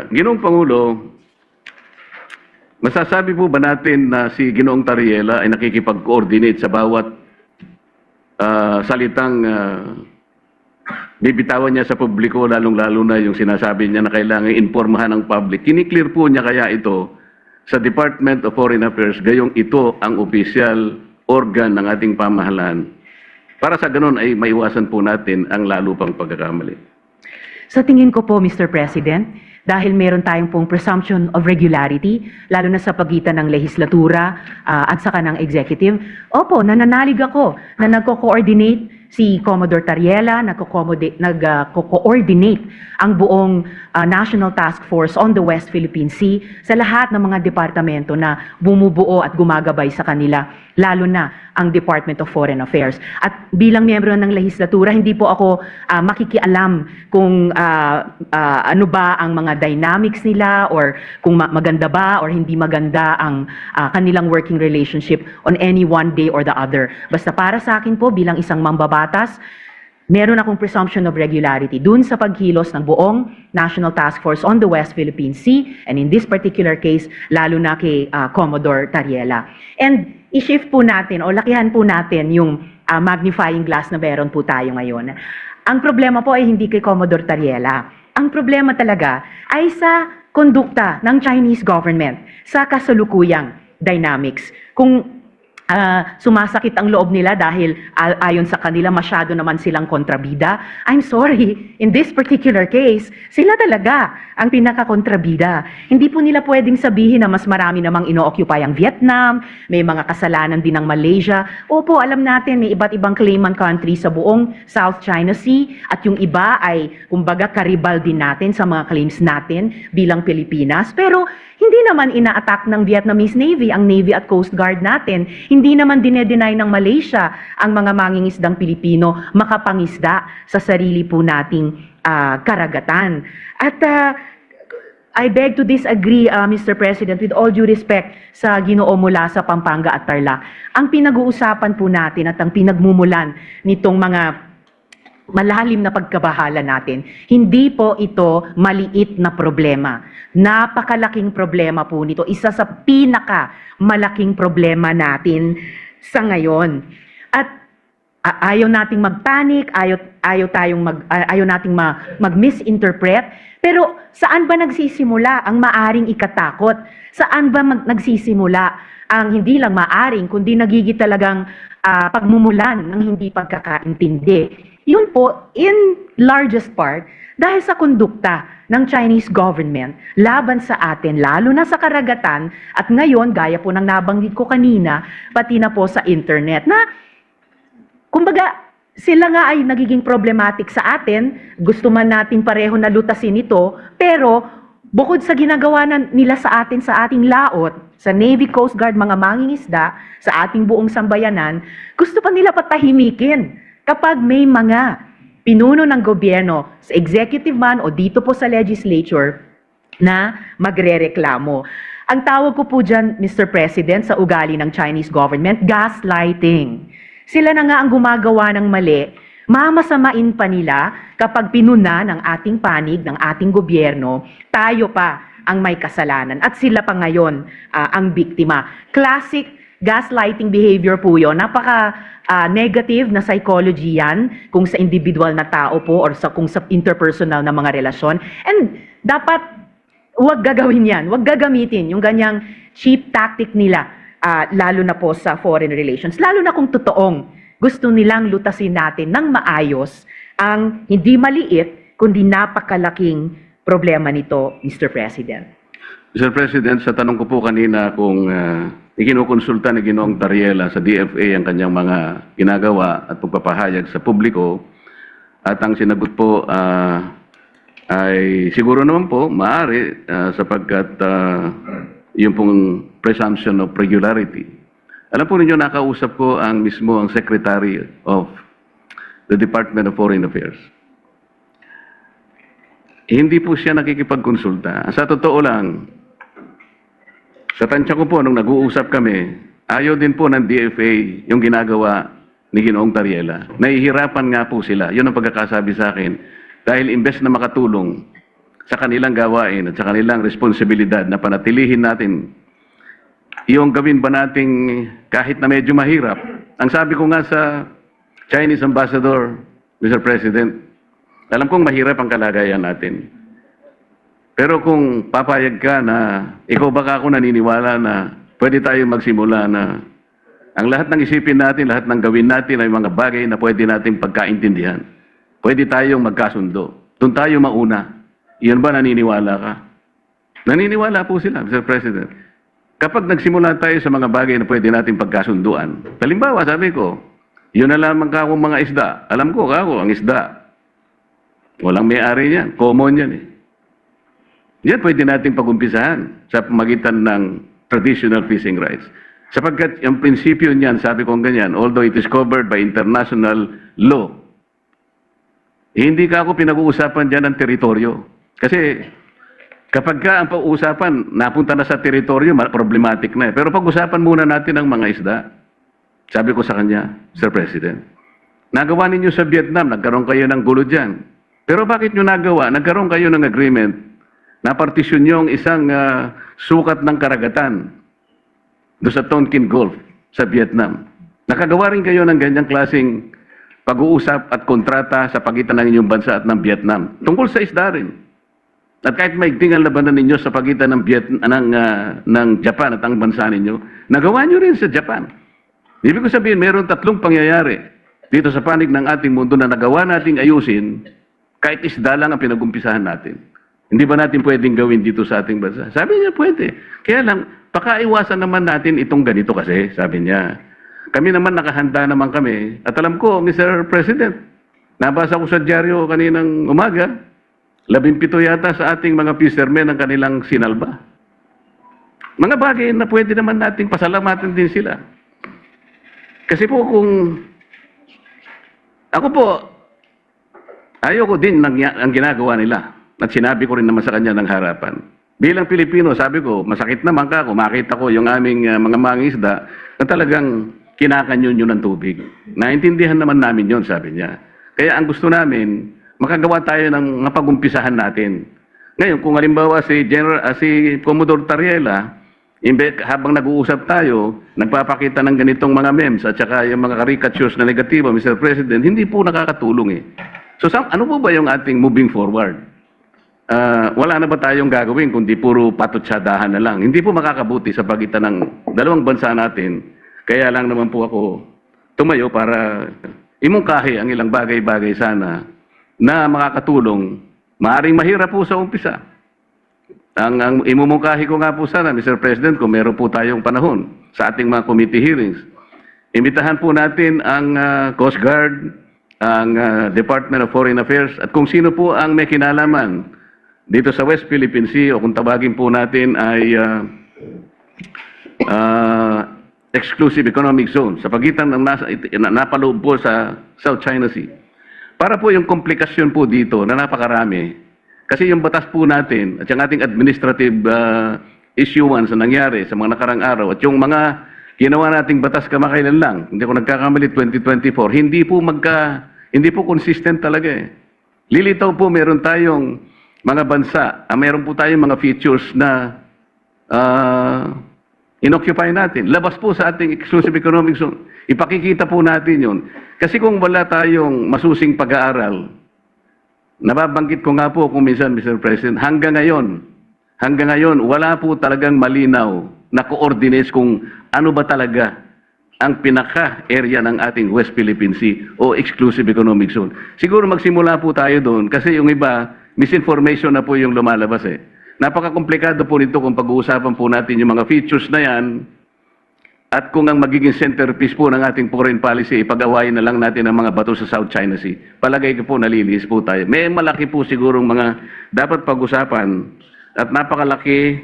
Ginoong Pangulo, masasabi po ba natin na si Ginoong Tariela ay nakikipag-coordinate sa bawat salitang bibitawan niya sa publiko, lalong-lalo na yung sinasabi niya na kailangan impormahan ng public? Kiniklear po niya kaya ito sa Department of Foreign Affairs, gayong ito ang official organ ng ating pamahalaan, para sa ganun ay maiwasan po natin ang lalo pang pagkakamali? Sa tingin ko po, Mr. President, dahil meron tayong pong presumption of regularity, lalo na sa pagitan ng lehislatura at saka ng executive, opo, nananalig ako na nagko-coordinate si Commodore Tariela, nagko-coordinate ang buong National Task Force on the West Philippine Sea sa lahat ng mga departamento na bumubuo at gumagabay sa kanila, lalo na ang Department of Foreign Affairs. At bilang miyembro ng lehislatura, hindi po ako makikialam kung ano ba ang mga dynamics nila or kung maganda ba or hindi maganda ang kanilang working relationship on any one day or the other. Basta para sa akin po, bilang isang mambabatas, meron akong presumption of regularity dun sa pagkilos ng buong National Task Force on the West Philippine Sea, and in this particular case, lalo na kay Commodore Tariela. And i-shift po natin o lakihan po natin yung magnifying glass na meron po tayo ngayon. Ang problema po ay hindi kay Commodore Tariela. Ang problema talaga ay sa kondukta ng Chinese government sa kasalukuyang dynamics. Kung sumasakit ang loob nila dahil ayon sa kanila masyado naman silang kontrabida, I'm sorry, in this particular case, sila talaga ang pinaka-kontrabida. Hindi po nila pwedeng sabihin na mas marami namang ino-occupy ang Vietnam, may mga kasalanan din ng Malaysia. Opo, alam natin may iba't ibang claimant country sa buong South China Sea at yung iba ay kumbaga karibal din natin sa mga claims natin bilang Pilipinas. Pero hindi naman ina-attack ng Vietnamese Navy ang Navy at Coast Guard natin. Hindi naman dinedenay ng Malaysia ang mga mangingisdang Pilipino makapangisda sa sarili po nating karagatan. At I beg to disagree, Mr. President, with all due respect sa Ginoo mula sa Pampanga at Tarlac. Ang pinag-uusapan po natin at ang pinagmumulan nitong mga malalim na pagkabahala natin, hindi po ito maliit na problema. Napakalaking problema po nito. Isa sa malaking problema natin sa ngayon. At ayaw nating magpanic, ayaw nating mag-misinterpret. Pero saan ba nagsisimula ang maaring ikatakot? Saan ba nagsisimula ang hindi lang maaring, kundi nagigit talagang pagmumulan ng hindi pagkakaintindi? Yun po, in largest part, dahil sa kondukta ng Chinese government laban sa atin, lalo na sa karagatan, at ngayon, gaya po ng nabanggit ko kanina, pati na po sa internet, na kumbaga, sila nga ay nagiging problematic sa atin, gusto man natin pareho na lutasin ito, pero bukod sa ginagawa nila sa atin sa ating laot, sa Navy, Coast Guard, mga mangingisda, sa ating buong sambayanan, gusto pa nila patahimikin kapag may mga pinuno ng gobyerno, sa executive man o dito po sa legislature, na magrereklamo. Ang tawag ko po dyan, Mr. President, sa ugali ng Chinese government, gaslighting. Sila na nga ang gumagawa ng mali, mamasamain pa nila kapag pinuna ng ating panig, ng ating gobyerno, tayo pa ang may kasalanan. At sila pa ngayon ang biktima. Classic gaslighting behavior po yun. Napaka-negative na psychology yan kung sa individual na tao po or kung sa interpersonal na mga relasyon. And dapat huwag gagawin yan. Huwag gagamitin yung ganyang cheap tactic nila, lalo na po sa foreign relations. Lalo na kung totoong gusto nilang lutasin natin ng maayos ang hindi maliit kundi napakalaking problema nito, Mr. President. Mr. President, sa tanong ko po kanina kung ikinukonsulta ni Ginoong Tariela sa DFA ang kanyang mga ginagawa at pagpapahayag sa publiko, at ang sinagot po ay siguro naman po maaari sapagkat yung pong presumption of regularity. Alam po ninyo, nakausap ko mismo ang Secretary of the Department of Foreign Affairs. Hindi po siya nakikipagkonsulta. Sa totoo lang, sa tansya ko po, nung nag-uusap kami, ayaw din po ng DFA yung ginagawa ni Ginoong Tariela. Nahihirapan nga po sila. Yun ang pagkakasabi sa akin. Dahil imbes na makatulong sa kanilang gawain at sa kanilang responsibilidad na panatilihin natin yung gawin ba nating kahit na medyo mahirap. Ang sabi ko nga sa Chinese Ambassador, Mr. President, alam kong mahirap ang kalagayan natin. Pero kung papayag ka na, ikaw baka ako naniniwala na pwede tayong magsimula na ang lahat ng isipin natin, lahat ng gawin natin ay mga bagay na pwede nating pagkaintindihan. Pwede tayong magkasundo. Doon tayo mauna. Iyan ba naniniwala ka? Naniniwala po sila, Mr. President. Kapag nagsimula tayo sa mga bagay na pwede nating pagkasunduan, halimbawa, sabi ko, yun na lamang akong mga isda. Alam ko, ako, ang isda. Walang may-ari yan. Common yan eh. Yan pwede nating pag-umpisahan sa pamagitan ng traditional fishing rights. Sapagkat yung prinsipyo niyan, sabi ko ganyan, although it is covered by international law, hindi ka ako pinag-uusapan dyan ng teritoryo. Kasi kapag ka ang pag-uusapan, napunta na sa teritoryo, problematic na eh. Pero pag-usapan muna natin ang mga isda. Sabi ko sa kanya, Sir President, nagawa ninyo sa Vietnam, nagkaroon kayo ng gulo dyan. Pero bakit nyo nagawa? Nagkaroon kayo ng agreement na partisyon nyo ang isang sukat ng karagatan doon sa Tonkin Gulf sa Vietnam. Nakagawa rin kayo ng ganyang klaseng pag-uusap at kontrata sa pagitan ng inyong bansa at ng Vietnam. Tungkol sa isda rin. At kahit maigting ang labanan ninyo sa pagitan ng, ng Japan at ang bansa ninyo, nagawa nyo rin sa Japan. Ibig ko sabihin, meron tatlong pangyayari dito sa panig ng ating mundo na nagawa nating ayusin kahit isda lang ang pinag-umpisahan natin. Hindi ba natin pwedeng gawin dito sa ating bansa? Sabi niya, pwede. Kaya lang, pakaiwasan naman natin itong ganito kasi, sabi niya. Kami naman nakahanda naman kami. At alam ko, Mr. President, nabasa ko sa dyaryo kaninang umaga, 17 yata sa ating mga fishermen ang kanilang sinalba. Mga bagay na pwede naman nating pasalamatan din sila. Kasi po kung ako po, ayoko din ang ginagawa nila. At sinabi ko rin naman sa kanya ng harapan. Bilang Pilipino, sabi ko, masakit naman ka kung makita ko yung aming mga mangisda na talagang kinakanyon yun ng tubig. Naintindihan naman namin yon, sabi niya. Kaya ang gusto namin, makagawa tayo ng mapag-umpisahan natin. Ngayon, kung halimbawa si Commodore Tariela, habang nag-uusap tayo, nagpapakita ng ganitong mga memes at saka yung mga caricatures na negatibo, Mr. President, hindi po nakakatulong eh. So, ano po ba yung ating moving forward? Wala na ba tayong gagawin kundi puro patutsadahan na lang? Hindi po makakabuti sa pagitan ng dalawang bansa natin. Kaya lang naman po ako tumayo para imungkahi ang ilang bagay-bagay sana na makakatulong. Maaring mahirap po sa umpisa. Ang imumungkahi ko nga po sana, Mr. President, kung meron po tayong panahon sa ating mga committee hearings, imbitahan po natin ang Coast Guard, ang Department of Foreign Affairs, at kung sino po ang may kinalaman dito sa West Philippine Sea, o kung tawagin po natin ay Exclusive Economic Zone, sa pagitan ng napaloob po sa South China Sea. Para po yung komplikasyon po dito na napakarami, kasi yung batas po natin at yung ating administrative issuance na nangyari sa mga nakarang araw at yung mga ginawa nating batas kamakailan lang, hindi ko nagkakamali 2024, hindi po consistent talaga eh. Lilitaw po meron tayong mga bansa, meron po tayong mga features na inoccupy natin. Labas po sa ating exclusive economic zone. Ipakikita po natin yun. Kasi kung wala tayong masusing pag-aaral, nababanggit ko nga po kung minsan, Mr. President, hanggang ngayon, wala po talagang malinaw na coordinates kung ano ba talaga ang pinaka-area ng ating West Philippine Sea o exclusive economic zone. Siguro magsimula po tayo doon kasi yung iba, misinformation na po yung lumalabas eh. Napaka-komplikado po nito kung pag-uusapan po natin yung mga features na yan at kung ang magiging centerpiece po ng ating foreign policy, ipag-awayin na lang natin ang mga bato sa South China Sea. Palagay ko po nalilis po tayo. May malaki po sigurong mga dapat pag-usapan at napakalaki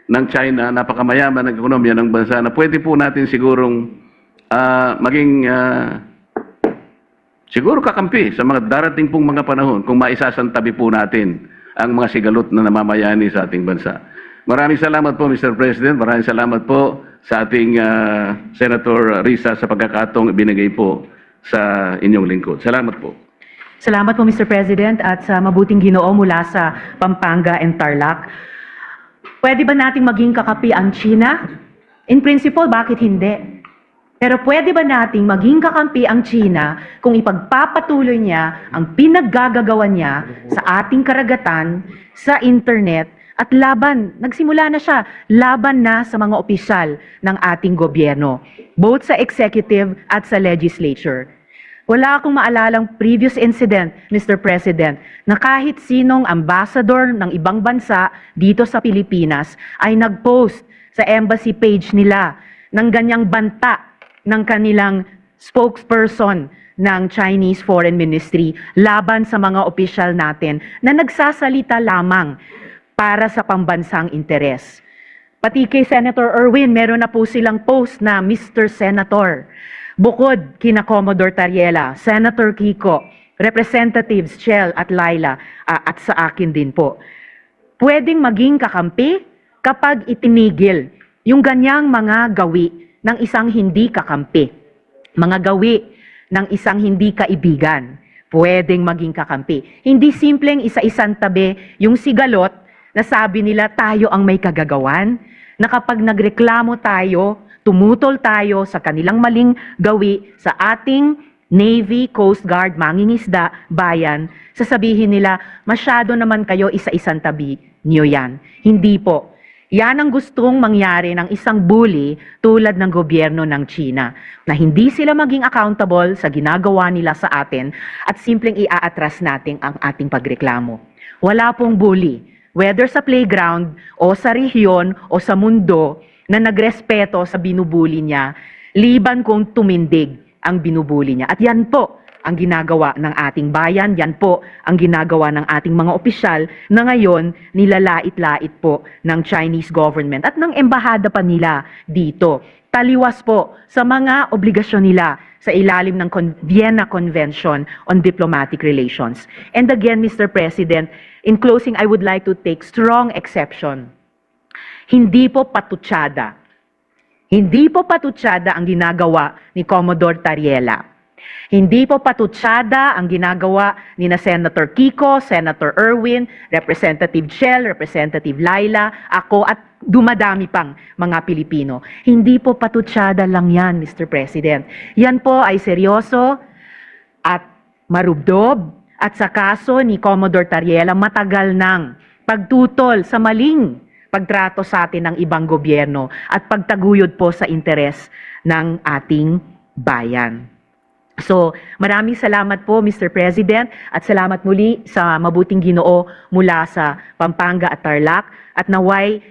ng China, napakamayaman ng ekonomiya ng bansa na pwede po natin sigurong maging siguro kakampi sa mga darating pong mga panahon kung maisasantabi po natin ang mga sigalot na namamayani sa ating bansa. Maraming salamat po, Mr. President. Maraming salamat po sa ating Senator Risa sa pagkakataong ibinigay po sa inyong lingkod. Salamat po. Salamat po, Mr. President, at sa mabuting Ginoo mula sa Pampanga and Tarlac. Pwede ba nating maging kakapi ang China? In principle, bakit hindi? Pero pwede ba nating maging kakampi ang China kung ipagpapatuloy niya ang pinaggagawa niya sa ating karagatan, sa internet, at nagsimula na siya, laban na sa mga opisyal ng ating gobyerno, both sa executive at sa legislature. Wala akong maalalang previous incident, Mr. President, na kahit sinong ambassador ng ibang bansa dito sa Pilipinas ay nag-post sa embassy page nila ng ganyang banta ng kanilang spokesperson ng Chinese Foreign Ministry laban sa mga opisyal natin na nagsasalita lamang para sa pambansang interes. Pati kay Senator Erwin, meron na po silang post na Mr. Senator. Bukod kina Commodore Tariela, Senator Kiko, Representatives Chel at Laila, at sa akin din po. Pwedeng maging kakampi kapag itinigil yung ganyang mga gawi ng isang hindi kakampi, mga gawi ng isang hindi kaibigan, pwedeng maging kakampi. Hindi simpleng isa-isang tabi yung sigalot na sabi nila tayo ang may kagagawan, na kapag nagreklamo tayo, tumutol tayo sa kanilang maling gawi sa ating Navy, Coast Guard, mangingisda, bayan, sasabihin nila, masyado naman kayo isa-isang tabi niyo yan. Hindi po. Yan ang gustong mangyari ng isang bully tulad ng gobyerno ng China, na hindi sila maging accountable sa ginagawa nila sa atin at simpleng iaatras natin ang ating pagreklamo. Wala pong bully, whether sa playground o sa rehiyon o sa mundo, na nagrespeto sa binubuli niya, liban kung tumindig ang binubuli niya. At yan po ang ginagawa ng ating bayan, yan po ang ginagawa ng ating mga opisyal na ngayon nilalait-lait po ng Chinese government at ng embahada pa nila dito. Taliwas po sa mga obligasyon nila sa ilalim ng Vienna Convention on Diplomatic Relations. And again, Mr. President, in closing, I would like to take strong exception. Hindi po patutsada. Hindi po patutsada ang ginagawa ni Commodore Tariela. Hindi po patutsada ang ginagawa ni na Senator Kiko, Senator Erwin, Representative Chel, Representative Laila, ako at dumadami pang mga Pilipino. Hindi po patutsada lang yan, Mr. President. Yan po ay seryoso at marubdob at sa kaso ni Commodore Tariela matagal nang pagtutol sa maling pagtrato sa atin ng ibang gobyerno at pagtaguyod po sa interes ng ating bayan. So, maraming salamat po, Mr. President, at salamat muli sa mabuting Ginoo mula sa Pampanga at Tarlac, at naway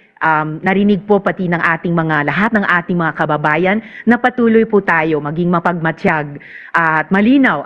narinig po pati ng ating lahat ng ating mga kababayan na patuloy po tayo maging mapagmatsyag at malinaw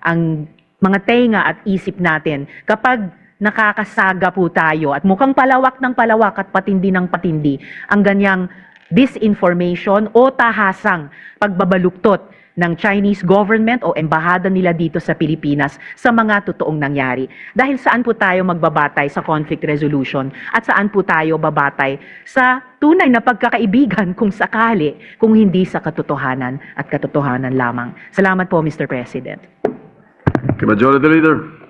ang mga tenga at isip natin kapag nakakasaga po tayo at mukhang palawak ng palawak at patindi ng patindi ang ganyang disinformation o tahasang pagbabaluktot ng Chinese government o embahada nila dito sa Pilipinas sa mga totoong nangyari. Dahil saan po tayo magbabatay sa conflict resolution at saan po tayo babatay sa tunay na pagkakaibigan kung sakali, kung hindi sa katotohanan at katotohanan lamang. Salamat po, Mr. President. Majority Leader.